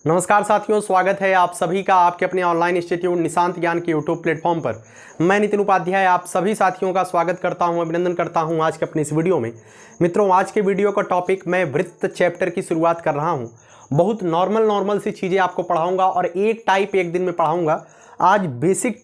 नमस्कार साथियों, स्वागत है आप सभी का आपके अपने ऑनलाइन इंस्टीट्यूट निशांत ज्ञान के यूट्यूब प्लेटफॉर्म पर। मैं नितिन उपाध्याय आप सभी साथियों का स्वागत करता हूं, अभिनंदन करता हूं आज के अपने इस वीडियो में। मित्रों, आज के वीडियो का टॉपिक मैं वृत्त चैप्टर की शुरुआत कर रहा हूं। बहुत नॉर्मल सी चीज़ें आपको पढ़ाऊँगा और एक टाइप एक दिन में पढ़ाऊँगा। आज बेसिक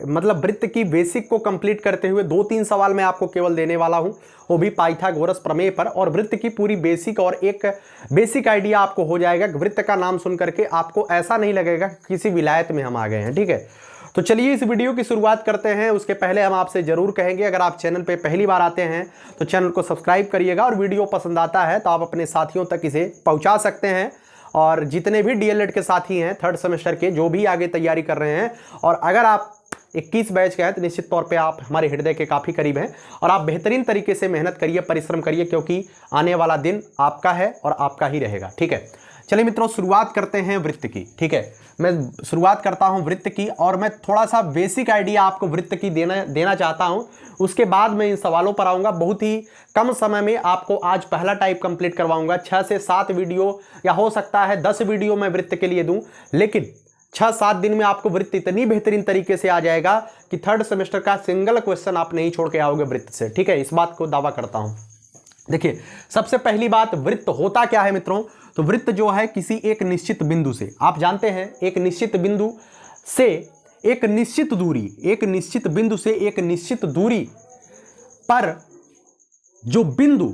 मतलब वृत्त की बेसिक को कंप्लीट करते हुए 2-3 सवाल मैं आपको केवल देने वाला हूं, वो भी पाइथागोरस प्रमेय पर, और वृत्त की पूरी बेसिक और एक बेसिक आइडिया आपको हो जाएगा। वृत्त का नाम सुन करके आपको ऐसा नहीं लगेगा कि किसी विलायत में हम आ गए हैं। ठीक है, तो चलिए इस वीडियो की शुरुआत करते हैं। उसके पहले हम आपसे जरूर कहेंगे, अगर आप चैनल पे पहली बार आते हैं तो चैनल को सब्सक्राइब करिएगा, और वीडियो पसंद आता है तो आप अपने साथियों तक इसे पहुँचा सकते हैं। और जितने भी डीएलएड के साथी हैं, थर्ड सेमेस्टर के, जो भी आगे तैयारी कर रहे हैं, और अगर आप 21 बैच के हैं तो निश्चित तौर पे आप हमारे हृदय के काफ़ी करीब हैं, और आप बेहतरीन तरीके से मेहनत करिए, परिश्रम करिए, क्योंकि आने वाला दिन आपका है और आपका ही रहेगा। ठीक है, चलिए मित्रों, शुरुआत करते हैं वृत्त की। ठीक है, मैं शुरुआत करता हूं वृत्त की, और मैं थोड़ा सा बेसिक आइडिया आपको वृत्त की देना चाहता हूं। उसके बाद मैं इन सवालों पर आऊँगा। बहुत ही कम समय में आपको आज पहला टाइप कंप्लीट करवाऊंगा। 6 से 7 वीडियो, या हो सकता है 10 वीडियो मैं वृत्त के लिए दूं, लेकिन 6-7 दिन में आपको वृत्त इतनी बेहतरीन तरीके से आ जाएगा कि थर्ड सेमेस्टर का सिंगल क्वेश्चन आप नहीं छोड़ के आओगे वृत्त से। ठीक है, इस बात को दावा करता हूं। देखिए, सबसे पहली बात, वृत्त होता क्या है मित्रों? तो वृत्त जो है किसी एक निश्चित बिंदु से, आप जानते हैं, एक निश्चित बिंदु से एक निश्चित दूरी, एक निश्चित बिंदु से एक निश्चित दूरी पर जो बिंदु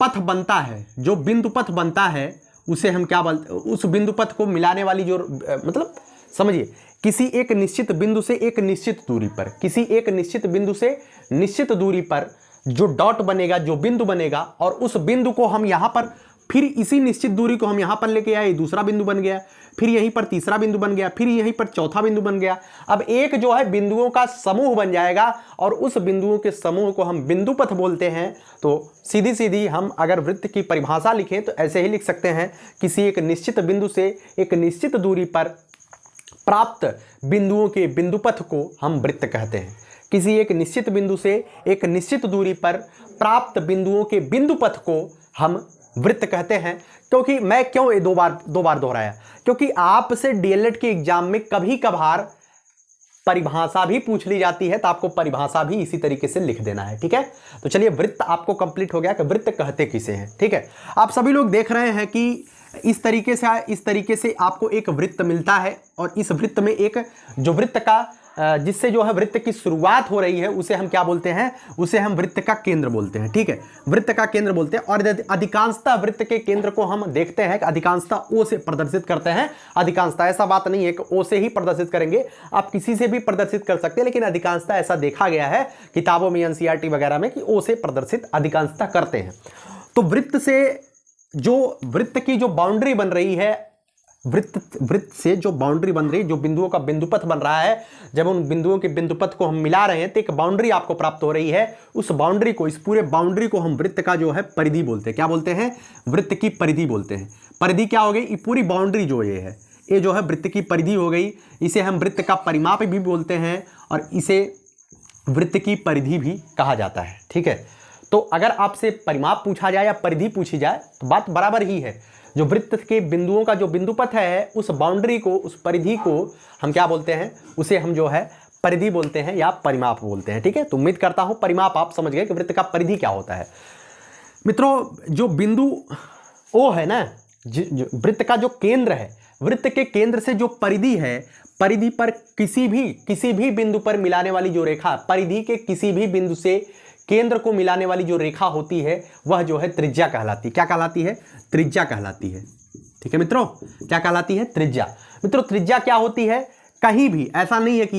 पथ बनता है, जो बिंदु पथ बनता है, उसे हम क्या बोलते हैं? उस बिंदु पथ को मिलाने वाली जो मतलब समझिए, किसी एक निश्चित बिंदु से एक निश्चित दूरी पर, किसी एक निश्चित बिंदु से निश्चित दूरी पर जो डॉट बनेगा, जो बिंदु बनेगा, और उस बिंदु को हम यहां पर, फिर इसी निश्चित दूरी को हम यहां पर लेके आए, दूसरा बिंदु बन गया, फिर यहीं पर तीसरा बिंदु बन गया, फिर यहीं पर चौथा बिंदु बन गया। अब एक जो है बिंदुओं का समूह बन जाएगा, और उस बिंदुओं के समूह को हम बिंदु पथ बोलते हैं। तो सीधी सीधी हम अगर वृत्त की परिभाषा लिखें तो ऐसे ही लिख सकते हैं, किसी एक निश्चित बिंदु से एक निश्चित दूरी पर प्राप्त बिंदुओं के बिंदु पथ को हम वृत्त कहते हैं। किसी एक निश्चित बिंदु से एक निश्चित दूरी पर प्राप्त बिंदुओं के बिंदु पथ को हम वृत्त कहते हैं। क्योंकि मैं क्यों ये दो बार दोहराया? क्योंकि आपसे डीएलएड के एग्जाम में कभी कभार परिभाषा भी पूछ ली जाती है, तो आपको परिभाषा भी इसी तरीके से लिख देना है। ठीक है, तो चलिए, वृत्त आपको कंप्लीट हो गया कि वृत्त कहते किसे हैं। ठीक है, आप सभी लोग देख रहे हैं कि इस तरीके से आपको एक वृत्त मिलता है, और इस वृत्त में एक जो वृत्त का जिससे जो है वृत्त की शुरुआत हो रही है, उसे हम क्या बोलते हैं? उसे हम वृत्त का केंद्र बोलते हैं। ठीक है, वृत्त का केंद्र बोलते हैं। और अधिकांशतः वृत्त के केंद्र को हम देखते हैं कि अधिकांशतः ओ से प्रदर्शित करते हैं। अधिकांशतः, ऐसा बात नहीं है कि ओ से ही प्रदर्शित करेंगे, आप किसी से भी प्रदर्शित कर सकते हैं, लेकिन अधिकांशतः ऐसा देखा गया है किताबों में, एनसीईआरटी वगैरह में, कि ओ से प्रदर्शित अधिकांशतः करते हैं। तो वृत्त से जो वृत्त की जो बाउंड्री बन रही है, वृत्त से जो बाउंड्री बन रही है, जो बिंदुओं का बिंदुपथ बन रहा है, जब उन बिंदुओं के बिंदुपथ को हम मिला रहे हैं तो एक बाउंड्री आपको प्राप्त हो रही है। उस बाउंड्री को, इस पूरे बाउंड्री को हम वृत्त का जो है परिधि बोलते हैं। क्या बोलते हैं? वृत्त की परिधि बोलते हैं। परिधि क्या हो गई? ये पूरी बाउंड्री जो ये है, ये जो है वृत्त की परिधि हो गई। इसे हम वृत्त का परिमाप भी बोलते हैं, और इसे वृत्त की परिधि भी कहा जाता है। ठीक है, तो अगर आपसे परिमाप पूछा जाए या परिधि पूछी जाए तो बात बराबर ही है। जो वृत्त के बिंदुओं का जो बिंदुपथ है, उस बाउंड्री को, उस परिधि को हम क्या बोलते हैं? उसे हम जो है परिधि बोलते हैं या परिमाप बोलते हैं। ठीक है, तो उम्मीद करता हूं परिमाप आप समझ गए कि वृत्त का परिधि क्या होता है। मित्रों, जो बिंदु ओ है ना, वृत्त का जो केंद्र है, वृत्त के केंद्र से जो परिधि है, परिधि पर किसी भी बिंदु पर मिलाने वाली जो रेखा, परिधि के किसी भी बिंदु से केंद्र को मिलाने वाली जो रेखा होती है, वह जो है त्रिज्या कहलाती है। क्या कहलाती है? त्रिज्या कहलाती है। ठीक है मित्रों, क्या कहलाती है? त्रिज्या। मित्रों, त्रिज्या क्या होती है? कहीं भी ऐसा नहीं है कि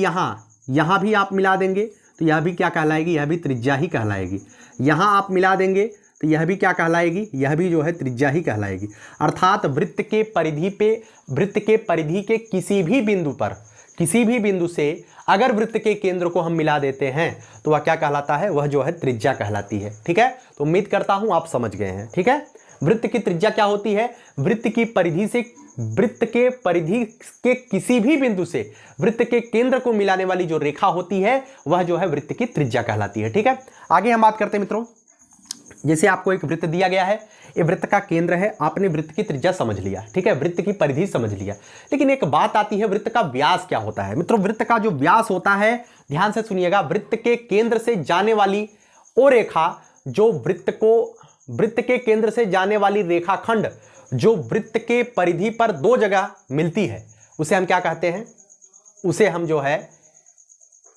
यहां भी आप मिला देंगे तो यह भी क्या कहलाएगी? यह भी त्रिज्या ही कहलाएगी। यहां आप मिला देंगे तो यह भी क्या कहलाएगी? यह भी जो है त्रिज्या ही कहलाएगी। अर्थात वृत्त के परिधि के किसी भी बिंदु पर, किसी भी बिंदु से अगर वृत्त के केंद्र को हम मिला देते हैं तो वह क्या कहलाता है? वह जो है त्रिज्या कहलाती है। ठीक है, तो उम्मीद करता हूं आप समझ गए हैं। ठीक है, वृत्त की त्रिज्या क्या होती है? वृत्त की परिधि से, वृत्त के परिधि के किसी भी बिंदु से वृत्त के केंद्र को मिलाने वाली जो रेखा होती है, वह जो है वृत्त की त्रिज्या कहलाती है। ठीक है, आगे हम बात करते हैं मित्रों। जैसे आपको एक वृत्त दिया गया है, ये वृत्त का केंद्र है, आपने वृत्त की त्रिज्या समझ लिया, ठीक है, वृत्त की परिधि समझ लिया। लेकिन एक बात आती है, वृत्त का व्यास क्या होता है। मित्रों वृत्त का जो व्यास होता है, ध्यान से सुनिएगा, वृत्त के केंद्र से जाने वाली वो रेखा जो वृत्त के केंद्र से जाने वाली रेखाखंड जो वृत्त के परिधि पर दो जगह मिलती है, उसे हम क्या कहते हैं, उसे हम जो है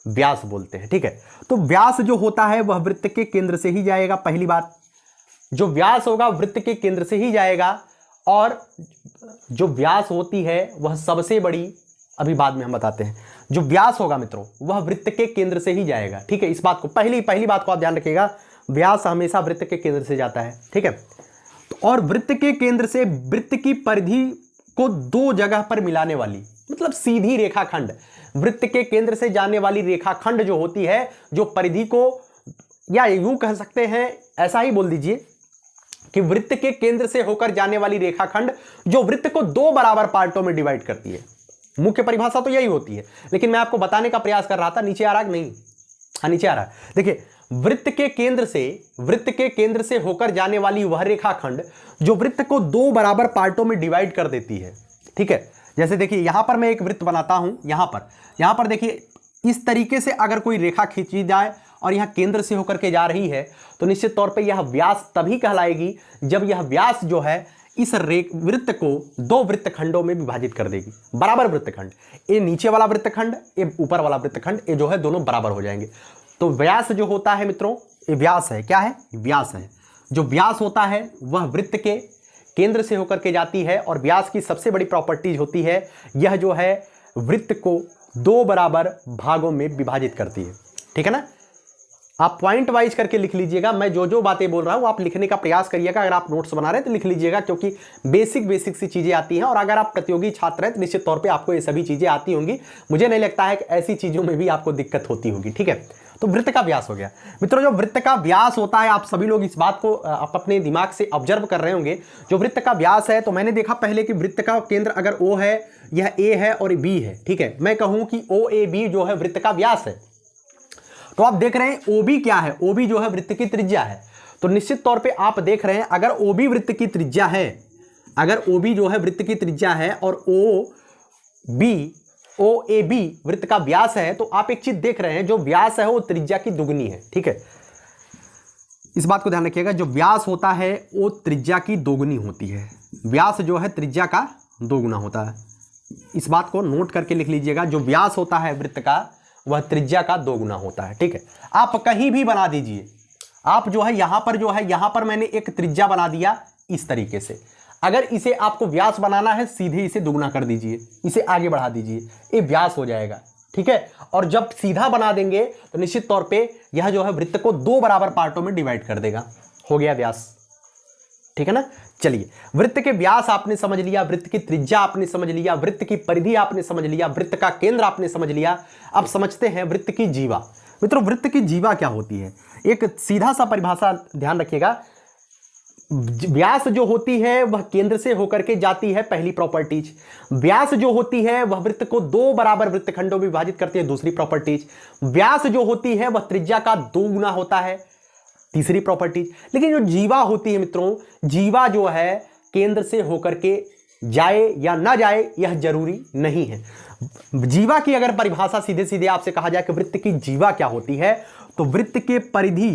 व्यास बोलते हैं, ठीक है। तो व्यास जो होता है वह वृत्त के केंद्र से ही जाएगा। पहली बात, जो व्यास होगा वृत्त के केंद्र से ही जाएगा, और जो व्यास होती है वह सबसे बड़ी, अभी बाद में हम बताते हैं, जो व्यास होगा मित्रों वह वृत्त के केंद्र से ही जाएगा, ठीक है। इस बात को पहली बात को आप ध्यान रखिएगा, व्यास हमेशा वृत्त के केंद्र से जाता है, ठीक है। तो और वृत्त के केंद्र से वृत्त की परिधि को दो जगह पर मिलाने वाली, मतलब सीधी रेखाखंड, वृत्त के केंद्र से जाने वाली रेखाखंड जो होती है, जो परिधि को, या यूं कह सकते हैं, ऐसा ही बोल दीजिए कि वृत्त के केंद्र से होकर जाने वाली रेखाखंड जो वृत्त को दो बराबर पार्टों में डिवाइड करती है। मुख्य परिभाषा तो यही होती है, लेकिन मैं आपको बताने का प्रयास कर रहा था। नीचे आ रहा है नहीं? हाँ नीचे आ रहा है। देखिए, वृत्त के केंद्र से होकर जाने वाली वह रेखाखंड जो वृत्त को दो बराबर पार्टों में डिवाइड कर देती है, ठीक है। जैसे देखिए यहां पर मैं एक वृत्त बनाता हूं, यहां पर देखिए इस तरीके से अगर कोई रेखा खींची जाए और यहां केंद्र से होकर के जा रही है, तो निश्चित तौर पे यह व्यास तभी कहलाएगी जब यह व्यास जो है इस वृत्त को दो वृत्तखंडों में विभाजित कर देगी, बराबर वृत्तखंड। ये नीचे वाला वृत्तखंड, ये ऊपर वाला वृत्तखंड, ये जो है दोनों बराबर हो जाएंगे। तो व्यास जो होता है मित्रों, ये व्यास है, क्या है? व्यास है। जो व्यास होता है वह वृत्त के केंद्र से होकर के जाती है, और व्यास की सबसे बड़ी प्रॉपर्टीज होती है, यह जो है वृत्त को दो बराबर भागों में विभाजित करती है, ठीक है ना। आप पॉइंट वाइज करके लिख लीजिएगा, मैं जो बातें बोल रहा हूं आप लिखने का प्रयास करिएगा। अगर आप नोट्स बना रहे हैं तो लिख लीजिएगा, क्योंकि बेसिक सी चीजें आती हैं, और अगर आप प्रतियोगी छात्र हैं तो निश्चित तौर पे आपको ये सभी चीजें आती होंगी। मुझे नहीं लगता है कि ऐसी चीजों में भी आपको दिक्कत होती होगी, ठीक है। तो वृत्त का व्यास हो गया मित्रों। जो वृत्त का व्यास होता है, आप सभी लोग इस बात को आप अपने दिमाग से ऑब्जर्व कर रहे होंगे। जो वृत्त का व्यास है, तो मैंने देखा पहले कि वृत्त का केंद्र अगर O है, यह A है और B है, ठीक है। मैं कहूं कि OAB जो है वृत्त का व्यास है, तो आप देख रहे हैं OB क्या है, OB जो है वृत्त की त्रिज्या है। तो निश्चित तौर पे आप देख रहे हैं, अगर OB वृत्त की त्रिज्या है, अगर OB जो है वृत्त की त्रिज्या है और OAB वृत्त का व्यास है, तो आप एक चीज देख रहे हैं, जो व्यास है वो त्रिज्या की दुगनी है, ठीक है। इस बात को ध्यान रखिएगा, जो व्यास होता है वो त्रिज्या की दोगुनी होती है। व्यास जो है त्रिज्या का दोगुना होता है। इस बात को नोट करके लिख लीजिएगा, जो व्यास होता है वृत्त का वह त्रिज्या का दोगुना होता है, ठीक है। आप कहीं भी बना दीजिए, आप जो है यहां पर मैंने एक त्रिज्या बना दिया इस तरीके से। अगर इसे आपको व्यास बनाना है, सीधे इसे दुगुना कर दीजिए, इसे आगे बढ़ा दीजिए, ये व्यास हो जाएगा, ठीक है। और जब सीधा बना देंगे तो निश्चित तौर पे यह जो है वृत्त को दो बराबर पार्टों में डिवाइड कर देगा, हो गया व्यास, ठीक है ना। चलिए, वृत्त के व्यास आपने समझ लिया, वृत्त की त्रिज्या आपने समझ लिया, वृत्त की परिधि आपने समझ लिया, वृत्त का केंद्र आपने समझ लिया। अब समझते हैं वृत्त की जीवा। मित्रों वृत्त की जीवा क्या होती है? एक सीधा सा परिभाषा ध्यान रखिएगा। व्यास जो होती है वह केंद्र से होकर के जाती है, पहली प्रॉपर्टीज। व्यास जो होती है वह वृत्त को दो बराबर वृत्तखंडों में विभाजित करती है, दूसरी प्रॉपर्टीज। व्यास जो होती है वह त्रिज्या का दोगुना होता है, तीसरी प्रॉपर्टीज। लेकिन जो जीवा होती है मित्रों, जीवा जो है केंद्र से होकर के जाए या ना जाए यह जरूरी नहीं है। जीवा की अगर परिभाषा सीधे सीधे आपसे कहा जाए कि वृत्त की जीवा क्या होती है, तो वृत्त के परिधि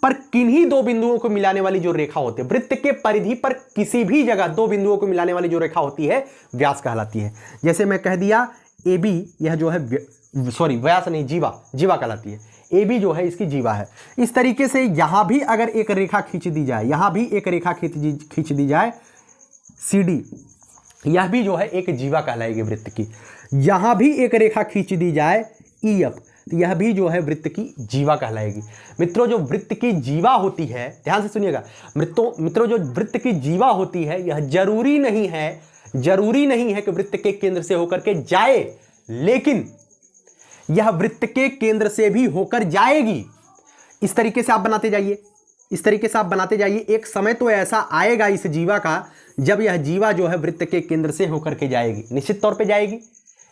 पर किन्हीं दो बिंदुओं को मिलाने वाली जो रेखा होती है, वृत्त के परिधि पर किसी भी जगह दो बिंदुओं को मिलाने वाली जो रेखा होती है व्यास कहलाती है। जैसे मैं कह दिया AB, यह जो है व्यास नहीं, जीवा कहलाती है। AB जो है इसकी जीवा है। इस तरीके से यहां भी अगर एक रेखा खींच दी जाए, यहां भी एक रेखा खींच दी जाए CD, यह भी जो है एक जीवा कहलाएगी वृत्त की। यहां भी एक रेखा खींच दी जाए EF, तो यह भी जो है वृत्त की जीवा कहलाएगी। मित्रों जो वृत्त की जीवा होती है, ध्यान से सुनिएगा मित्रों, जो वृत्त की जीवा होती है यह जरूरी नहीं है कि वृत्त के केंद्र से होकर के जाए, लेकिन यह वृत्त के केंद्र से भी होकर जाएगी। इस तरीके से आप बनाते जाइए, एक समय तो ऐसा आएगा इस जीवा का जब यह जीवा जो है वृत्त के केंद्र से होकर के जाएगी, निश्चित तौर पे जाएगी।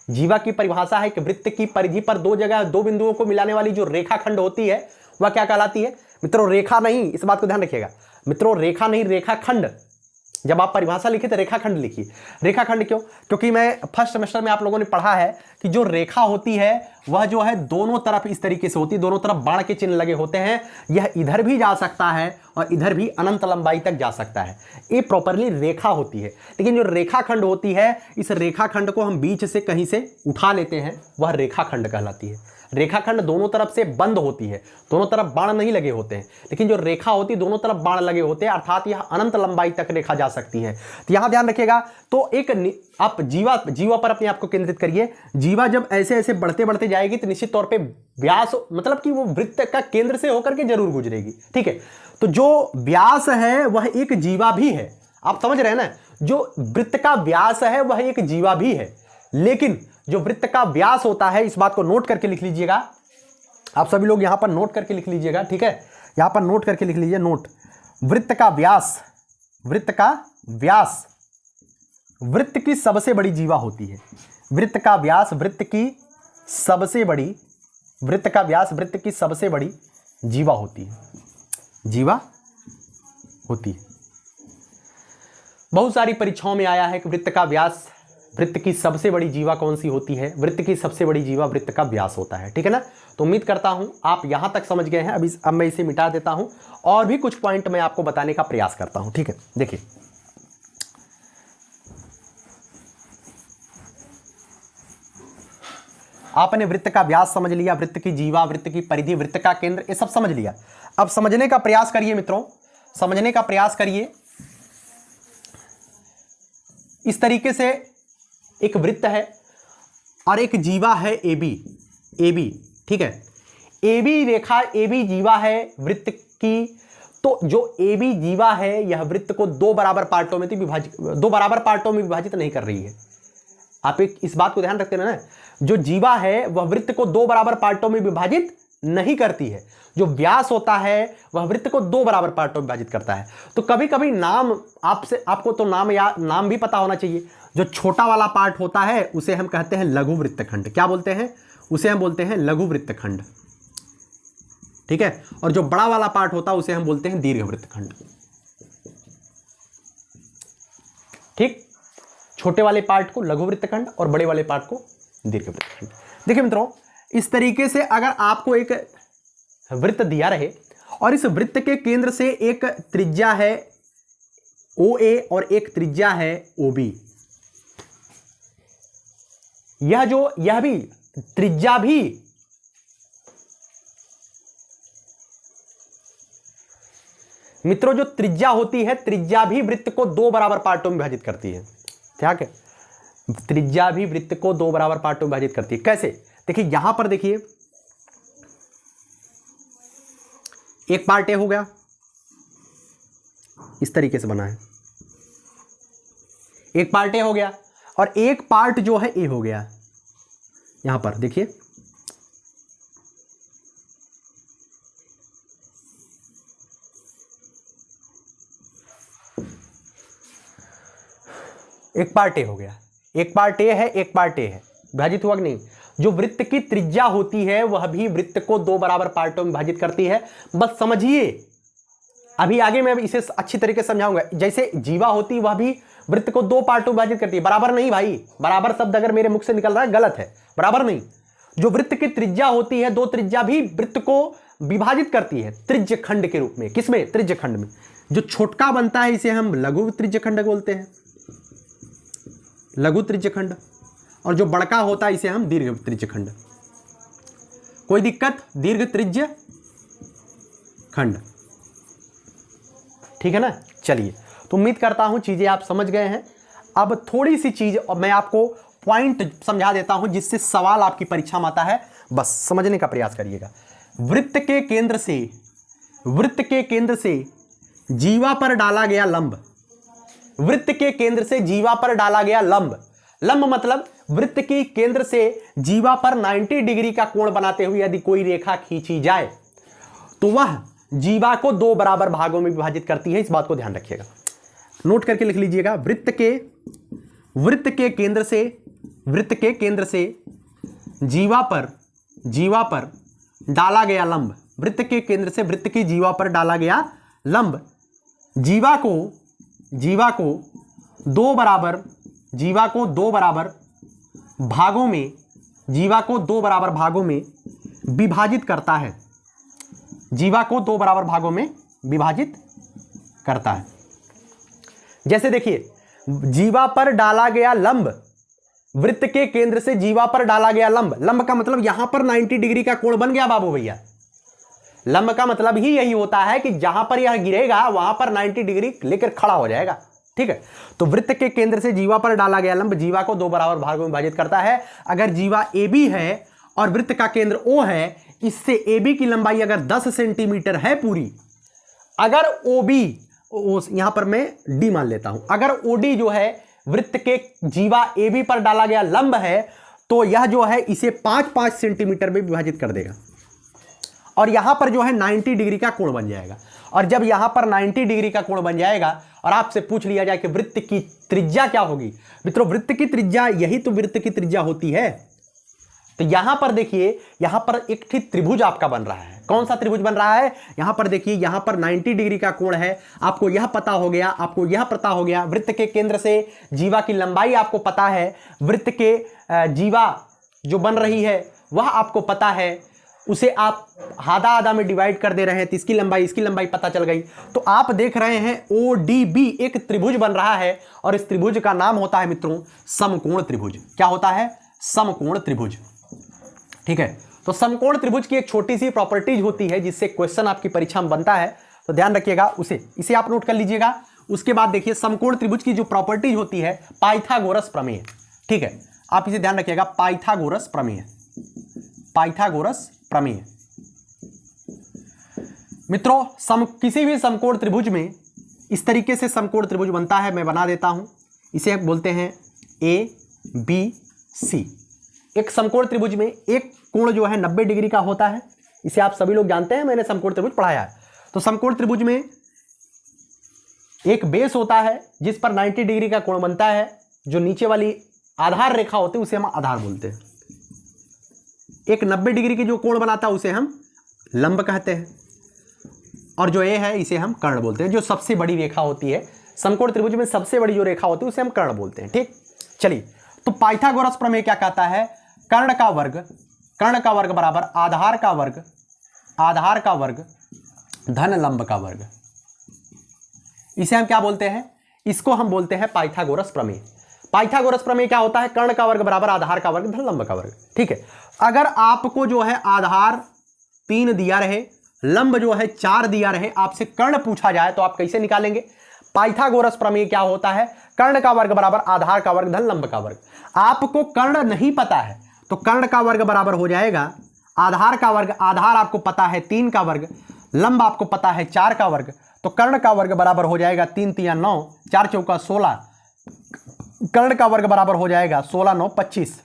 जीवा की परिभाषा है कि वृत्त की परिधि पर दो बिंदुओं को मिलाने वाली जो रेखाखंड होती है वह क्या कहलाती है मित्रों? रेखा नहीं, इस बात को ध्यान रखिएगा, मित्रों रेखा नहीं, रेखाखंड। जब आप परिभाषा लिखिए तो रेखाखंड लिखिए। रेखाखंड क्यों? क्योंकि मैं फर्स्ट सेमेस्टर में आप लोगों ने पढ़ा है कि जो रेखा होती है वह जो है दोनों तरफ इस तरीके से होती है, दोनों तरफ बाण के चिन्ह लगे होते हैं। यह इधर भी जा सकता है और इधर भी अनंत लंबाई तक जा सकता है। ये प्रॉपरली रेखा होती है। लेकिन जो रेखाखंड होती है, इस रेखाखंड को हम बीच से कहीं से उठा लेते हैं, वह रेखाखंड कहलाती है। रेखाखंड दोनों तरफ से बंद होती है, दोनों तरफ बाण नहीं लगे होते हैं। लेकिन जो रेखा होती है दोनों तरफ बाण लगे होते हैं, अर्थात यह अनंत लंबाई तक रेखा जा सकती है। तो यहां ध्यान रखिएगा। तो एक आप जीवा पर अपने आप को केंद्रित करिए। जीवा जब ऐसे ऐसे बढ़ते बढ़ते जाएगी तो निश्चित तौर पे व्यास, मतलब कि वो वृत्त का केंद्र से होकर के जरूर गुजरेगी। ठीक है, तो जो व्यास है वह एक जीवा भी है। आप समझ रहे हैं ना, जो वृत्त का व्यास है वह एक जीवा भी है। लेकिन जो वृत्त का व्यास होता है, इस बात को नोट करके लिख लीजिएगा। आप सभी लोग यहां पर नोट करके लिख लीजिएगा। ठीक है, यहां पर नोट करके लिख लीजिए। नोट, वृत्त का व्यास, वृत्त का व्यास वृत्त की सबसे बड़ी जीवा होती है। वृत्त का व्यास वृत्त की सबसे बड़ी, वृत्त का व्यास वृत्त की सबसे बड़ी जीवा होती है, जीवा होती है। बहुत सारी परीक्षाओं में आया है कि वृत्त का व्यास, वृत्त की सबसे बड़ी जीवा कौन सी होती है? वृत्त की सबसे बड़ी जीवा वृत्त का व्यास होता है। ठीक है ना, तो उम्मीद करता हूं आप यहां तक समझ गए हैं। अब मैं इसे मिटा देता हूं और भी कुछ पॉइंट मैं आपको बताने का प्रयास करता हूं। ठीक है, देखिए आपने वृत्त का व्यास समझ लिया, वृत्त की जीवा, वृत्त की परिधि, वृत्त का केंद्र, ये सब समझ लिया। अब समझने का प्रयास करिए मित्रों, समझने का प्रयास करिए। इस तरीके से एक वृत्त है और एक जीवा है AB, AB। ठीक है, AB रेखा, AB जीवा है वृत्त की। तो जो AB जीवा है यह वृत्त को दो बराबर पार्टों में विभाजित नहीं कर रही है। आप इस बात को ध्यान रखते हैं ना, जो जीवा है वह वृत्त को दो बराबर पार्टों में विभाजित नहीं करती है। जो व्यास होता है वह वृत्त को दो बराबर पार्टों में विभाजित करता है। तो कभी कभी नाम आपको तो नाम भी पता होना चाहिए। जो छोटा वाला पार्ट होता है उसे हम कहते हैं लघु वृत्तखंड। क्या बोलते हैं? उसे हम बोलते हैं लघु वृत्तखंड। ठीक है, और जो बड़ा वाला पार्ट होता है उसे हम बोलते हैं दीर्घ वृत्तखंड। ठीक, छोटे वाले पार्ट को लघु वृत्तखंड और बड़े वाले पार्ट को दीर्घ वृत्तखंड। देखिए मित्रों, इस तरीके से अगर आपको एक वृत्त दिया रहे और इस वृत्त के केंद्र से एक त्रिज्या है OA और एक त्रिज्या है OB, यह भी त्रिज्या भी मित्रों, जो त्रिज्या होती है, त्रिज्या भी वृत्त को दो बराबर पार्टों में विभाजित करती है। ठीक है, त्रिज्या भी वृत्त को दो बराबर पार्टों में विभाजित करती है। कैसे? देखिए यहां पर देखिए, एक पार्ट ए हो गया, इस तरीके से बना है, एक पार्ट ए हो गया और एक पार्ट जो है ए हो गया। यहां पर देखिए, एक पार्ट ए हो गया, एक पार्ट ए है, एक पार्ट ए है, विभाजित हुआ कि नहीं? जो वृत्त की त्रिज्या होती है वह भी वृत्त को दो बराबर पार्टों में विभाजित करती है। बस समझिए, अभी आगे मैं इसे अच्छी तरीके से समझाऊंगा। जैसे जीवा होती वह भी वृत्त को दो पार्टों में विभाजित करती है। बराबर नहीं भाई, बराबर शब्द अगर मेरे मुख से निकल रहा है गलत है, बराबर नहीं। जो वृत्त की त्रिज्या होती है, दो त्रिज्या भी वृत्त को विभाजित करती है त्रिज्य खंड के रूप में। किसमें? त्रिज्य खंड में। जो छोटका बनता है इसे हम लघु त्रिज्य खंड बोलते हैं, लघु त्रिज्य खंड, और जो बड़का होता है इसे हम दीर्घ त्रिज्य खंड। कोई दिक्कत? दीर्घ त्रिज्य खंड। ठीक है ना? चलिए, तो उम्मीद करता हूं चीजें आप समझ गए हैं। अब थोड़ी सी चीज और मैं आपको पॉइंट समझा देता हूं जिससे सवाल आपकी परीक्षा में आता है, बस समझने का प्रयास करिएगा। वृत्त के केंद्र से जीवा पर डाला गया लंब, वृत्त के केंद्र से जीवा पर डाला गया लंब, लंब मतलब वृत्त के केंद्र से जीवा पर 90 डिग्री का कोण बनाते हुए यदि कोई रेखा खींची जाए तो वह जीवा को दो बराबर भागों में विभाजित करती है। इस बात को ध्यान रखिएगा, नोट करके लिख लीजिएगा। वृत्त के केंद्र से जीवा पर डाला गया लंब, वृत्त के केंद्र से वृत्त की जीवा पर डाला गया लंब जीवा को दो बराबर भागों में विभाजित करता है। जीवा को 2 बराबर भागों में विभाजित करता है। जैसे देखिए, जीवा पर डाला गया लंब, वृत्त के केंद्र से जीवा पर डाला गया लंब का मतलब यहां पर 90 डिग्री का कोण बन गया बाबू भैया। लंब का मतलब ही यही होता है कि जहां पर यह गिरेगा वहां पर 90 डिग्री लेकर खड़ा हो जाएगा। ठीक है, तो वृत्त के केंद्र से जीवा पर डाला गया लंब जीवा को 2 बराबर भागों में विभाजित करता है। अगर जीवा AB है और वृत्त का केंद्र O है, इससे AB की लंबाई अगर 10 सेंटीमीटर है पूरी, अगर OB, यहां पर मैं D मान लेता हूं, अगर OD जो है वृत्त के जीवा AB पर डाला गया लंब है, तो यह जो है इसे 5-5 सेंटीमीटर में विभाजित कर देगा और यहां पर जो है 90 डिग्री का कोण बन जाएगा। और जब यहां पर 90 डिग्री का कोण बन जाएगा और आपसे पूछ लिया जाए कि वृत्त की त्रिज्या क्या होगी, मित्रों वृत्त की त्रिज्या, यही तो वृत्त की त्रिज्या होती है। तो यहां पर देखिए, यहां पर एक ठीक त्रिभुज आपका बन रहा है। कौन सा त्रिभुज बन रहा है? यहां पर देखिए, यहां पर 90 डिग्री का कोण है। आपको यह पता हो गया, आपको यह पता हो गया, वृत्त के केंद्र से जीवा की लंबाई आपको पता है, वृत्त के जीवा जो बन रही है वह आपको पता है, उसे आप आधा आधा में डिवाइड कर दे रहे हैं, तो इसकी लंबाई पता चल गई। तो आप देख रहे हैं ODB एक त्रिभुज बन रहा है और इस त्रिभुज का नाम होता है मित्रों समकोण त्रिभुज। क्या होता है? समकोण त्रिभुज। ठीक है, तो समकोण त्रिभुज की एक छोटी सी प्रॉपर्टीज होती है जिससे क्वेश्चन आपकी परीक्षा में बनता है, तो ध्यान रखिएगा, इसे आप नोट कर लीजिएगा। उसके बाद देखिए, समकोण त्रिभुज की जो प्रॉपर्टीज होती है पाइथागोरस प्रमेय। ठीक है, आप इसे ध्यान रखिएगा, पाइथागोरस प्रमेय। मित्रों किसी भी समकोण त्रिभुज में इस तरीके से समकोण त्रिभुज बनता है, मैं बना देता हूं। इसे बोलते हैं ABC। एक समकोण त्रिभुज में एक कोण जो है 90 डिग्री का होता है, इसे आप सभी लोग जानते हैं, मैंने समकोण त्रिभुज पढ़ाया है। तो समकोण त्रिभुज में एक बेस होता है जिस पर 90 डिग्री का कोण बनता है। जो नीचे वाली आधार रेखा होती है उसे हम आधार बोलते हैं। एक 90 डिग्री की जो कोण बनाता है उसे हम लंब कहते हैं, और जो ए है इसे हम कर्ण बोलते हैं। जो सबसे बड़ी रेखा होती है समकोण त्रिभुज में, सबसे बड़ी जो रेखा होती है उसे हम कर्ण बोलते हैं। ठीक, चलिए, तो पाइथागोरस प्रमेय क्या कहता है? कर्ण का वर्ग बराबर आधार का वर्ग धन लंब का वर्ग। इसे हम क्या बोलते हैं? इसको हम बोलते हैं पाइथागोरस प्रमेय। पाइथागोरस प्रमेय क्या होता है? कर्ण का वर्ग बराबर आधार का वर्ग धन लंब का वर्ग। ठीक है, अगर आपको जो है आधार 3 दिया रहे, लंब जो है 4 दिया रहे, आपसे कर्ण पूछा जाए तो आप कैसे निकालेंगे? पाइथागोरस प्रमेय क्या होता है? कर्ण का वर्ग बराबर आधार का वर्ग धन लंब का वर्ग। आपको कर्ण नहीं पता है तो कर्ण का वर्ग बराबर हो जाएगा आधार का वर्ग, आधार आपको पता है 3 का वर्ग, लंब आपको पता है 4 का वर्ग, तो कर्ण का वर्ग बराबर हो जाएगा 3 3 9, 4 चौका 16, कर्ण का वर्ग बराबर हो जाएगा 16 9 25।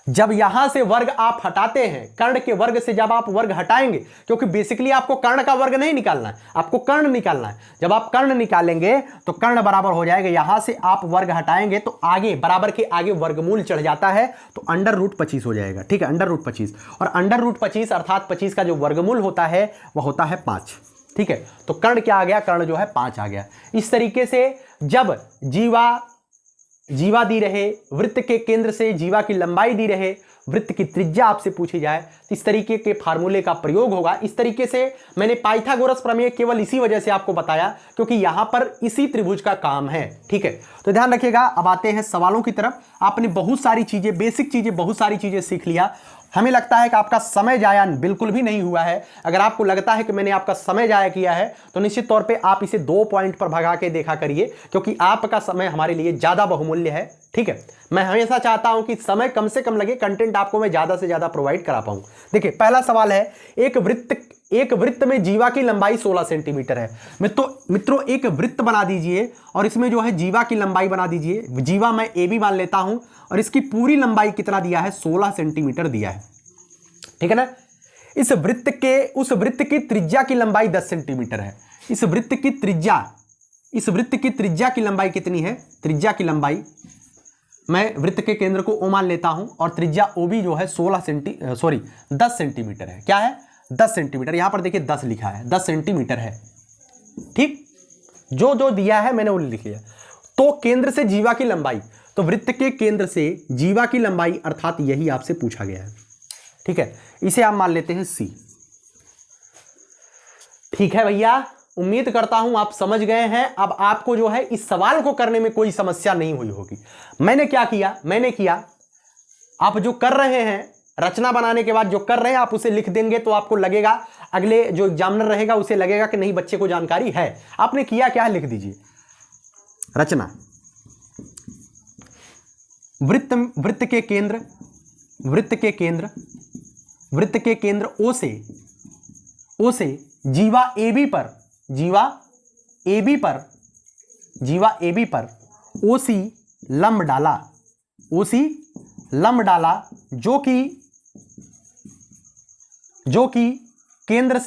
जब यहां से वर्ग आप हटाते हैं, कर्ण के वर्ग से जब आप वर्ग हटाएंगे, क्योंकि बेसिकली आपको कर्ण का वर्ग नहीं निकालना है, आपको कर्ण निकालना है। जब आप कर्ण निकालेंगे तो कर्ण बराबर हो जाएगा, यहां से आप वर्ग हटाएंगे तो आगे बराबर के आगे वर्गमूल चढ़ जाता है, तो √25 हो जाएगा। ठीक है, √25, और √25 अर्थात 25 का जो वर्गमूल होता है वह होता है 5। ठीक है, तो कर्ण क्या आ गया? कर्ण जो है 5 आ गया। इस तरीके से जब जीवा दी रहे, वृत्त के केंद्र से जीवा की लंबाई दी रहे, वृत्त की त्रिज्या आपसे पूछी जाए, तो इस तरीके के फार्मूले का प्रयोग होगा। इस तरीके से मैंने पाइथागोरस प्रमेय केवल इसी वजह से आपको बताया क्योंकि यहां पर इसी त्रिभुज का काम है। ठीक है, तो ध्यान रखिएगा। अब आते हैं सवालों की तरफ। आपने बहुत सारी चीजें, बेसिक चीजें, बहुत सारी चीजें सीख लिया। हमें लगता है कि आपका समय जाया बिल्कुल भी नहीं हुआ है। अगर आपको लगता है कि मैंने आपका समय जाया किया है तो निश्चित तौर पे आप इसे 2 पॉइंट पर भगा के देखा करिए, क्योंकि आपका समय हमारे लिए ज्यादा बहुमूल्य है। ठीक है, मैं हमेशा चाहता हूं कि समय कम से कम लगे, कंटेंट आपको मैं ज्यादा से ज्यादा प्रोवाइड करा पाऊं। देखिए, पहला सवाल है, एक वृत्त में जीवा की लंबाई 16 सेंटीमीटर है। मित्रों एक वृत्त बना दीजिए और इसमें जो है जीवा की लंबाई बना दीजिए। जीवा मैं AB मान लेता हूं और इसकी पूरी लंबाई कितना दिया है? 16 सेंटीमीटर दिया है। ठीक है ना? उस वृत्त की त्रिज्या की लंबाई 10 सेंटीमीटर है। इस वृत्त की त्रिज्या की लंबाई कितनी है? त्रिज्या की लंबाई मैं वृत्त के केंद्र को O मान लेता हूं और त्रिज्या OB जो है 10 सेंटीमीटर है। क्या है? 10 सेंटीमीटर। यहां पर देखिए 10 लिखा है, 10 सेंटीमीटर है। ठीक, जो जो दिया है मैंने वो लिख लिया। तो केंद्र से जीवा की लंबाई, तो वृत्त के केंद्र से जीवा की लंबाई अर्थात यही आपसे पूछा गया है। ठीक है, इसे आप मान लेते हैं सी। ठीक है भैया, उम्मीद करता हूं आप समझ गए हैं। अब आपको जो है इस सवाल को करने में कोई समस्या नहीं हुई होगी। मैंने क्या किया, मैंने किया, आप जो कर रहे हैं रचना बनाने के बाद जो कर रहे हैं आप उसे लिख देंगे तो आपको लगेगा, अगले जो एग्जामिनर रहेगा उसे लगेगा कि नहीं बच्चे को जानकारी है। आपने किया क्या है लिख दीजिए। रचना, वृत्त के केंद्र ओ से जीवा ए बी पर ओसी लंब डाला जो कि केंद्र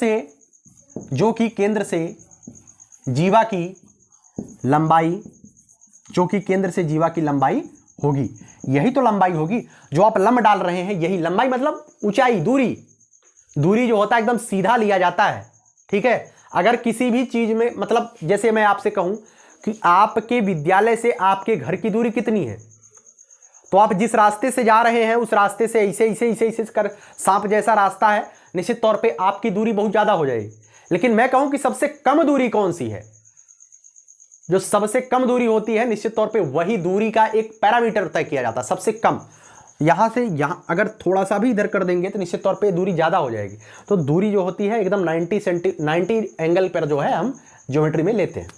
से जीवा की लंबाई होगी। यही तो लंबाई होगी जो आप लंब डाल रहे हैं, यही लंबाई मतलब ऊंचाई, दूरी जो होता है एकदम सीधा लिया जाता है। ठीक है, अगर किसी भी चीज में मतलब जैसे मैं आपसे कहूं कि आपके विद्यालय से आपके घर की दूरी कितनी है, तो आप जिस रास्ते से जा रहे हैं उस रास्ते से ऐसे कर सांप जैसा रास्ता है, निश्चित तौर पे आपकी दूरी बहुत ज्यादा हो जाएगी। लेकिन मैं कहूं कि सबसे कम दूरी कौन सी है, जो सबसे कम दूरी होती है निश्चित तौर पे वही दूरी का एक पैरामीटर तय किया जाता है। सबसे कम यहां से यहां अगर थोड़ा सा भी इधर कर देंगे तो निश्चित तौर पे दूरी ज्यादा हो जाएगी। तो दूरी जो होती है एकदम 90 एंगल पर जो है हम ज्योमेट्री में लेते हैं।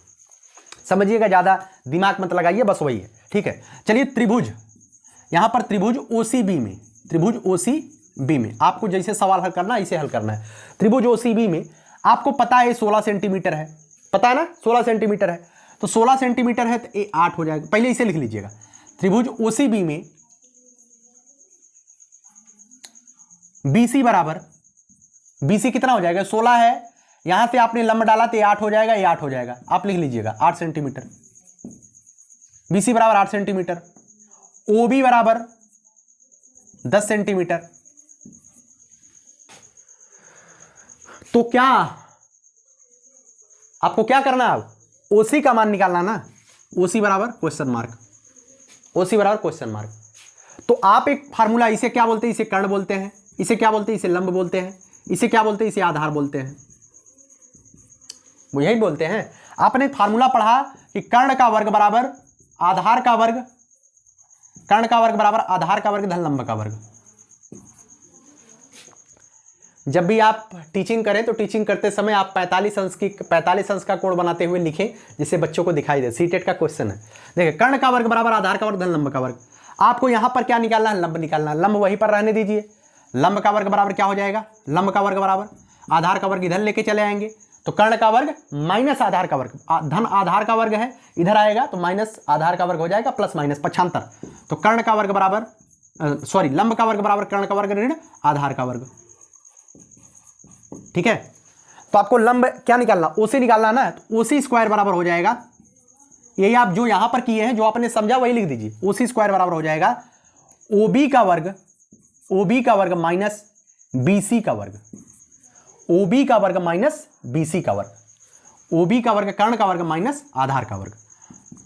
समझिएगा, ज्यादा दिमाग मत लगाइए, बस वही है। ठीक है, चलिए त्रिभुज, यहां पर त्रिभुज OCB में आपको जैसे सवाल हल करना है इसे हल करना है। त्रिभुज OCB में आपको पता है 16 सेंटीमीटर है, पता है ना 16 सेंटीमीटर है, तो 16 सेंटीमीटर है तो ये 8 हो जाएगा। पहले इसे लिख लीजिएगा। त्रिभुज OCB में BC कितना हो जाएगा, 16 है, यहां से आपने लंब डाला तो 8 हो जाएगा, ये 8 हो जाएगा। आप लिख लीजिएगा 8 सेंटीमीटर, BC बराबर 8 सेंटीमीटर। OB बराबर 10 सेंटीमीटर। तो क्या आपको क्या करना है, अब OC का मान निकालना ना, OC बराबर क्वेश्चन मार्क। तो आप एक फार्मूला, इसे क्या बोलते हैं, इसे कर्ण बोलते हैं, इसे क्या बोलते हैं, इसे लंब बोलते हैं, इसे क्या बोलते हैं, इसे आधार बोलते हैं, वो यही बोलते हैं। आपने फार्मूला पढ़ा कि कर्ण का वर्ग बराबर आधार का वर्ग, कर्ण का वर्ग बराबर आधार का वर्ग धन लंब का वर्ग। जब भी आप टीचिंग करें तो टीचिंग करते समय आप 45 अंश का कोण बनाते हुए लिखें, जिससे बच्चों को दिखाई दे। सीटेट का क्वेश्चन है। देखिए, कर्ण का वर्ग बराबर आधार का वर्ग धन लंब का वर्ग। आपको यहां पर क्या निकालना है, लंब निकालना है। लंब वहीं पर रहने दीजिए। लंब का वर्ग बराबर क्या हो जाएगा, लंब का वर्ग बराबर आधार का वर्ग इधर लेके चले आएंगे, तो कर्ण का वर्ग माइनस आधार का वर्ग, धन आधार का वर्ग है इधर आएगा तो माइनस आधार का वर्ग हो जाएगा, प्लस माइनस 75। तो कर्ण का वर्ग बराबर लंब का वर्ग बराबर कर्ण का वर्ग ऋण आधार का वर्ग। ठीक है, तो आपको लंब क्या निकालना, OC निकालना ना, तो OC स्क्वायर बराबर हो जाएगा, यही आप जो यहां पर किए हैं, जो आपने समझा वही लिख दीजिए। OC स्क्वायर बराबर हो जाएगा OB का वर्ग माइनस BC का वर्ग, OB का वर्ग माइनस BC का वर्ग, OB का वर्ग कर्ण का वर्ग माइनस आधार का वर्ग।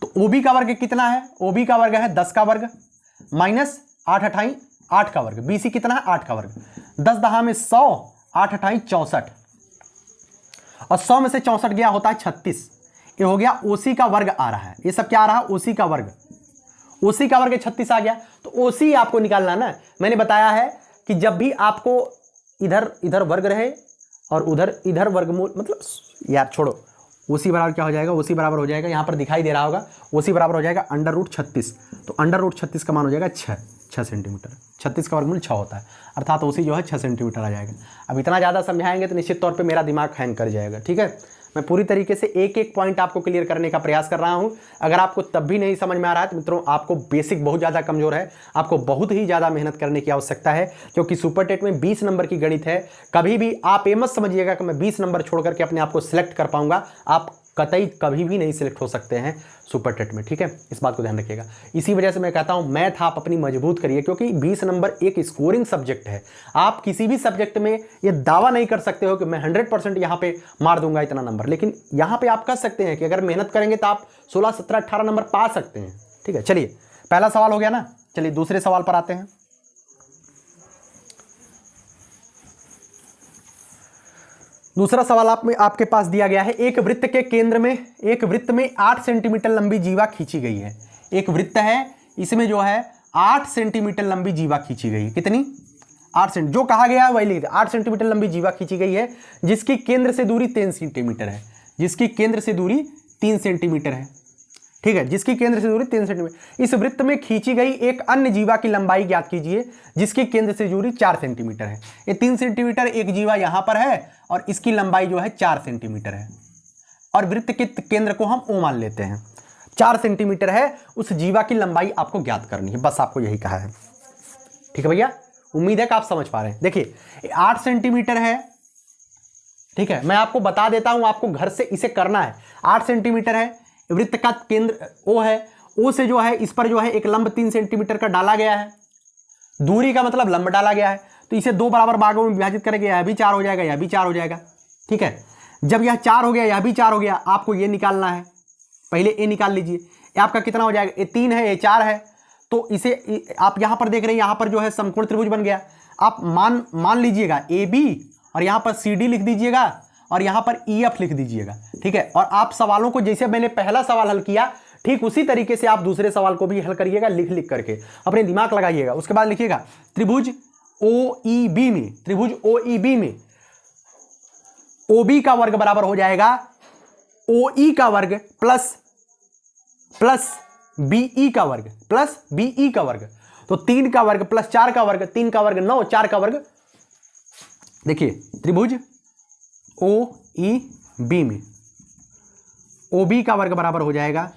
तो OB का वर्ग कितना है, OB का वर्ग है 10 का वर्ग माइनस 8 अठाई 8 का वर्ग, BC कितना है 8 का वर्ग, 10 दहा में 100, 8 अठाई 64, और 100 में से 64 गया होता है 36। ये हो गया OC का वर्ग आ रहा है, ये सब क्या आ रहा है, OC का वर्ग 36 आ गया। तो OC आपको निकालना ना, मैंने बताया है कि जब भी आपको इधर वर्ग रहे और इधर वर्गमूल, मतलब यार छोड़ो, OC बराबर क्या हो जाएगा, OC बराबर हो जाएगा, यहां पर दिखाई दे रहा होगा, OC बराबर हो जाएगा √36। तो √36 का मान हो जाएगा 6 सेंटीमीटर। 36 का वर्गमूल 6 होता है, अर्थात OC जो है 6 सेंटीमीटर आ जाएगा। अब इतना ज़्यादा समझाएंगे तो निश्चित तौर पे मेरा दिमाग हैंग कर जाएगा। ठीक है, मैं पूरी तरीके से एक एक पॉइंट आपको क्लियर करने का प्रयास कर रहा हूं। अगर आपको तब भी नहीं समझ में आ रहा है तो मित्रों, आपको बेसिक बहुत ज़्यादा कमजोर है, आपको बहुत ही ज़्यादा मेहनत करने की आवश्यकता है, क्योंकि सुपर टेट में 20 नंबर की गणित है। कभी भी आप ये मत समझिएगा कि मैं 20 नंबर छोड़ करके अपने आप को सिलेक्ट कर पाऊंगा। आप कतई कभी भी नहीं सिलेक्ट हो सकते हैं सुपर टेट में, ठीक है, इस बात को ध्यान रखिएगा। इसी वजह से मैं कहता हूं मैथ आप अपनी मजबूत करिए, क्योंकि 20 नंबर एक स्कोरिंग सब्जेक्ट है। आप किसी भी सब्जेक्ट में ये दावा नहीं कर सकते हो कि मैं 100% यहाँ पे मार दूंगा इतना नंबर, लेकिन यहाँ पे आप कर सकते हैं कि अगर मेहनत करेंगे तो आप 16, 17, 18 नंबर पा सकते हैं, ठीक है। चलिए पहला सवाल हो गया ना, चलिए दूसरे सवाल पर आते हैं। दूसरा सवाल आपके पास दिया गया है, एक वृत्त के केंद्र में, एक वृत्त में 8 सेंटीमीटर लंबी जीवा खींची गई है। एक वृत्त है, इसमें जो है 8 सेंटीमीटर लंबी जीवा खींची गई है। कितनी? 8 सेंटीमीटर। जो कहा गया है वही लिख दे। 8 सेंटीमीटर लंबी जीवा खींची गई है, जिसकी केंद्र से दूरी 3 सेंटीमीटर है। जिसकी केंद्र से दूरी 3 सेंटीमीटर है, ठीक है, जिसकी केंद्र से दूरी 3 सेंटीमीटर। इस वृत्त में खींची गई एक अन्य जीवा की लंबाई ज्ञात कीजिए, जिसकी केंद्र से दूरी 4 सेंटीमीटर है। ये 3 सेंटीमीटर एक जीवा यहां पर है और इसकी लंबाई जो है 4 सेंटीमीटर है, और वृत्त के केंद्र को हम O मान लेते हैं। 4 सेंटीमीटर है, उस जीवा की लंबाई आपको ज्ञात करनी है, बस आपको यही कहा है, ठीक है भैया। उम्मीद है कि आप समझ पा रहे हैं। देखिए 8 सेंटीमीटर है, ठीक है, मैं आपको बता देता हूं, आपको घर से इसे करना है। 8 सेंटीमीटर है, वृत्त का केंद्र O है, O से जो है इस पर जो है एक लंब 3 सेंटीमीटर का डाला गया है। दूरी का मतलब लंब डाला गया है, तो इसे 2 बराबर भागों में विभाजित करेंगे, यह भी 4 हो जाएगा, यह भी 4 हो जाएगा, ठीक है। जब यह 4 हो गया, यह भी 4 हो गया, आपको ये निकालना है, पहले ए निकाल लीजिए। ये आपका कितना हो जाएगा? ये 3 है, ये 4 है, तो इसे आप यहां पर देख रहे हैं, यहां पर जो है समकोण त्रिभुज बन गया। आप मान लीजिएगा AB, और यहां पर CD लिख दीजिएगा, और यहां पर EF लिख दीजिएगा, ठीक है। और आप सवालों को, जैसे मैंने पहला सवाल हल किया, ठीक उसी तरीके से आप दूसरे सवाल को भी हल करिएगा, लिख करके अपने दिमाग लगाइएगा। उसके बाद लिखिएगा त्रिभुज OEB में, त्रिभुज OEB में OB का वर्ग बराबर हो जाएगा OE का वर्ग प्लस BE का वर्ग प्लस BE का वर्ग। तो 3 का वर्ग प्लस 4 का वर्ग, 3 का वर्ग 9, 4 का वर्ग। देखिए त्रिभुज OEB में OB का वर्ग बराबर हो जाएगा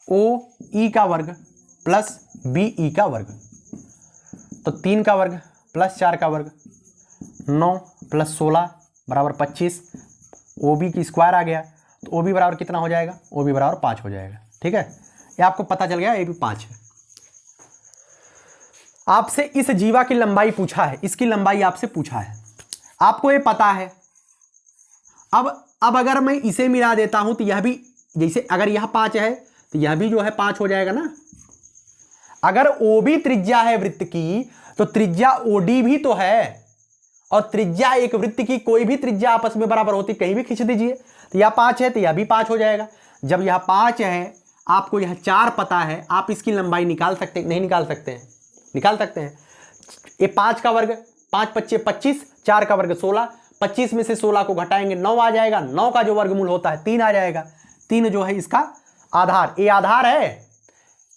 OE का वर्ग प्लस BE का वर्ग। तो 3 का वर्ग प्लस 4 का वर्ग, 9 प्लस 16 बराबर 25, OB की स्क्वायर आ गया, तो OB बराबर कितना हो जाएगा? OB बराबर 5 हो जाएगा, ठीक है। ये आपको पता चल गया, AB 5 है। आपसे इस जीवा की लंबाई पूछा है, इसकी लंबाई आपसे पूछा है, आपको ये पता है। अब अगर मैं इसे मिला देता हूं तो यह भी, जैसे अगर यह 5 है तो यह भी जो है 5 हो जाएगा ना। अगर OB त्रिज्या है वृत्त की, तो त्रिज्या OD भी तो है, और त्रिज्या एक वृत्त की कोई भी त्रिज्या आपस में बराबर होती, कहीं भी खींच दीजिए। तो यह 5 है तो यह भी 5 हो जाएगा। जब यह 5 है, आपको यह 4 पता है, आप इसकी लंबाई निकाल सकते हैं? नहीं निकाल सकते हैं? निकाल सकते हैं। ये 5 का वर्ग, 5 पच्चे 25, 4 का वर्ग 16, 25 में से 16 को घटाएंगे 9 आ जाएगा, 9 का जो वर्गमूल होता है 3 आ जाएगा। 3 जो है इसका आधार, ये आधार है।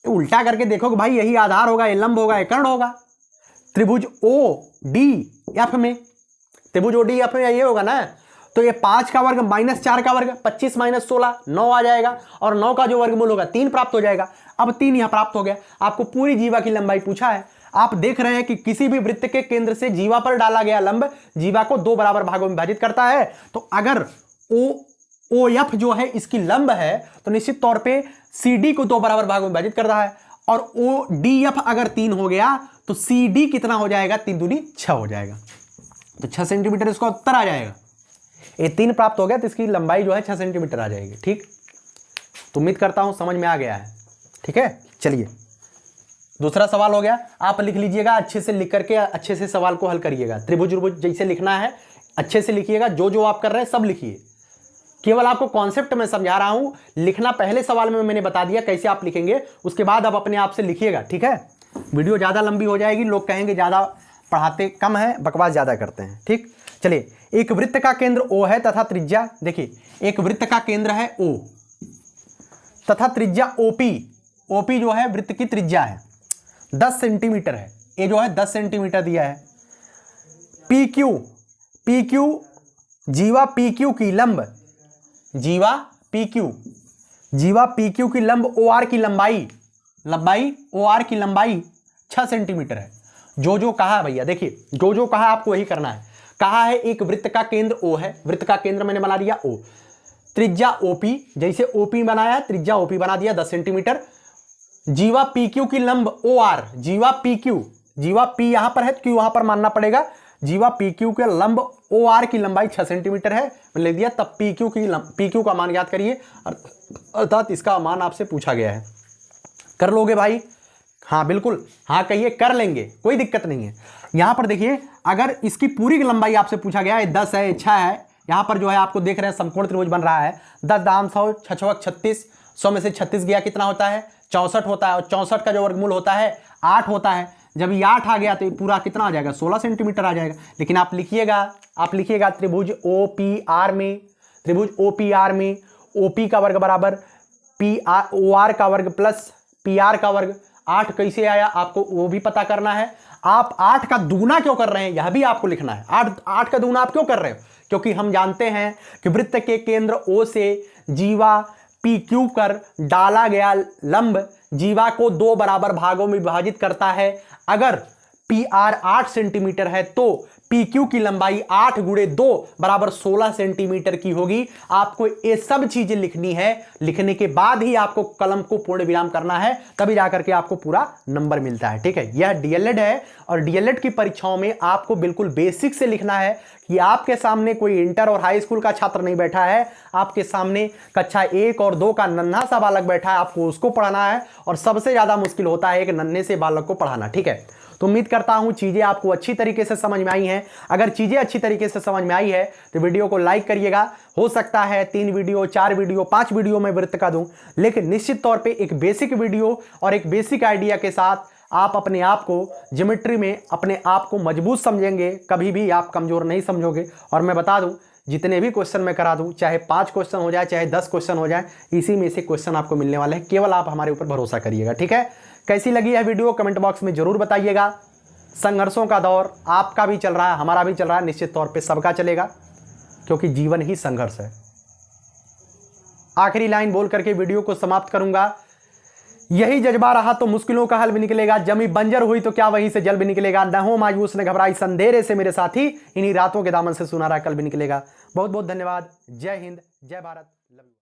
उल्टा करके देखो कि भाई यही आधार होगा, ये लंब होगा, ये कर्ण होगा। त्रिभुज ODF में, त्रिभुज ODF में ये होगा ना। तो ये 5 का वर्ग माइनस 4 का वर्ग, 25 माइनस 16 9 आ जाएगा, और 9 का जो वर्गमूल होगा 3 प्राप्त हो जाएगा। अब 3 यहां प्राप्त हो गया। आपको पूरी जीवा की लंबाई पूछा है। आप देख रहे हैं कि किसी भी वृत्त के केंद्र से जीवा पर डाला गया लंब जीवा को 2 बराबर भागों में विभाजित करता है। तो अगर OF जो है इसकी लंब है, तो निश्चित तौर पे CD को 2 बराबर भागों में विभाजित कर रहा है, और ODF अगर 3 हो गया तो CD कितना हो जाएगा? 3 दूनी 6 हो जाएगा, तो 6 सेंटीमीटर इसका उत्तर आ जाएगा। ये 3 प्राप्त हो गया तो इसकी लंबाई जो है 6 सेंटीमीटर आ जाएगी, ठीक। तो उम्मीद करता हूं समझ में आ गया है, ठीक है। चलिए दूसरा सवाल हो गया, आप लिख लीजिएगा, अच्छे से लिख करके अच्छे से सवाल को हल करिएगा। त्रिभुज जैसे लिखना है अच्छे से लिखिएगा, जो आप कर रहे हैं सब लिखिए। केवल आपको कॉन्सेप्ट में समझा रहा हूं, लिखना पहले सवाल में मैंने बता दिया कैसे आप लिखेंगे, उसके बाद आप अपने आप से लिखिएगा, ठीक है। वीडियो ज़्यादा लंबी हो जाएगी, लोग कहेंगे ज़्यादा पढ़ाते कम है, बकवास ज़्यादा करते हैं, ठीक। चलिए, एक वृत्त का केंद्र O है तथा त्रिज्या, देखिए एक वृत्त का केंद्र है O तथा त्रिज्या OP जो है वृत्त की त्रिज्या है 10 सेंटीमीटर है। ये जो है 10 सेंटीमीटर दिया है। PQ जीवा PQ की लंब, जीवा PQ की लंब OR की लंबाई OR की लंबाई 6 सेंटीमीटर है। जो कहा भैया, देखिए जो कहा आपको वही करना है। कहा है एक वृत्त का केंद्र O है, वृत्त का केंद्र मैंने बना दिया O, त्रिज्या ओपी, जैसे ओपी बनाया त्रिज्या ओपी बना दिया 10 सेंटीमीटर। जीवा पी क्यू की लंब ओ आर, जीवा पी क्यू, जीवा पी यहां पर है क्यू वहां पर मानना पड़ेगा। जीवा पी क्यू के लंब ओ आर की लंबाई 6 सेंटीमीटर है, मैंने लिख दिया। तब पी क्यू का मान याद करिए, अर्थात इसका मान आपसे पूछा गया है। कर लोगे भाई? हाँ बिल्कुल, हाँ कहिए, कर लेंगे, कोई दिक्कत नहीं है। यहां पर देखिए, अगर इसकी पूरी की लंबाई आपसे पूछा गया है, 10 है, 6 है, यहां पर जो है आपको देख रहे हैं समकोण त्रिभुज बन रहा है। 10 दाम 100, 6 36, 100 में से 36 गया कितना होता है? 64 होता है। और 64 का जो वर्गमूल होता है 8 होता है। जब ये 8 आ गया तो पूरा कितना आ जाएगा? 16 सेंटीमीटर आ जाएगा। लेकिन आप लिखिएगा त्रिभुज ओ पी आर में, त्रिभुज ओ पी आर में ओ पी का वर्ग बराबर पी आर ओ आर का वर्ग प्लस पी आर का वर्ग। 8 कैसे आया आपको वो भी पता करना है। आप 8 का दूना क्यों कर रहे हैं यह भी आपको लिखना है। 8 का दूना आप क्यों कर रहे हो? क्योंकि हम जानते हैं कि वृत्त के केंद्र O से जीवा पी क्यू कर डाला गया लंब जीवा को 2 बराबर भागों में विभाजित करता है। अगर पी आर 8 सेंटीमीटर है तो पी क्यू की लंबाई 8 गुणे 2 बराबर 16 सेंटीमीटर की होगी। आपको ये सब चीजें लिखनी है, लिखने के बाद ही आपको कलम को पूर्ण विराम करना है, तभी जाकर के आपको पूरा नंबर मिलता है। ठीक है, यह डीएलएड है और डीएलएड की परीक्षाओं में आपको बिल्कुल बेसिक से लिखना है कि आपके सामने कोई इंटर और हाई स्कूल का छात्र नहीं बैठा है, आपके सामने कक्षा 1 और 2 का नन्हा सा बालक बैठा है, आपको उसको पढ़ाना है। और सबसे ज्यादा मुश्किल होता है एक नन्हे से बालक को पढ़ाना। ठीक है, तो उम्मीद करता हूं चीजें आपको अच्छी तरीके से समझ में आई हैं। अगर चीजें अच्छी तरीके से समझ में आई है तो वीडियो को लाइक करिएगा। हो सकता है 3 वीडियो, 4 वीडियो, 5 वीडियो में वृत्त का दूं, लेकिन निश्चित तौर पे एक बेसिक वीडियो और एक बेसिक आइडिया के साथ आप अपने आप को ज्योमेट्री में अपने आप को मजबूत समझेंगे, कभी भी आप कमजोर नहीं समझोगे। और मैं बता दूं, जितने भी क्वेश्चन मैं करा दूं, चाहे 5 क्वेश्चन हो जाए, चाहे 10 क्वेश्चन हो जाए, इसी में से क्वेश्चन आपको मिलने वाले हैं। केवल आप हमारे ऊपर भरोसा करिएगा। ठीक है, कैसी लगी है वीडियो कमेंट बॉक्स में जरूर बताइएगा। संघर्षों का दौर आपका भी चल रहा है, हमारा भी चल रहा है, निश्चित तौर पे सबका चलेगा, क्योंकि जीवन ही संघर्ष है। आखिरी लाइन बोल करके वीडियो को समाप्त करूंगा। यही जज्बा रहा तो मुश्किलों का हल भी निकलेगा, जमी बंजर हुई तो क्या वहीं से जल भी निकलेगा। न हो मायूस न घबराई संधेरे से मेरे साथी, इन्हीं रातों के दामन से सुनहरा कल भी निकलेगा। बहुत बहुत धन्यवाद। जय हिंद, जय भारत।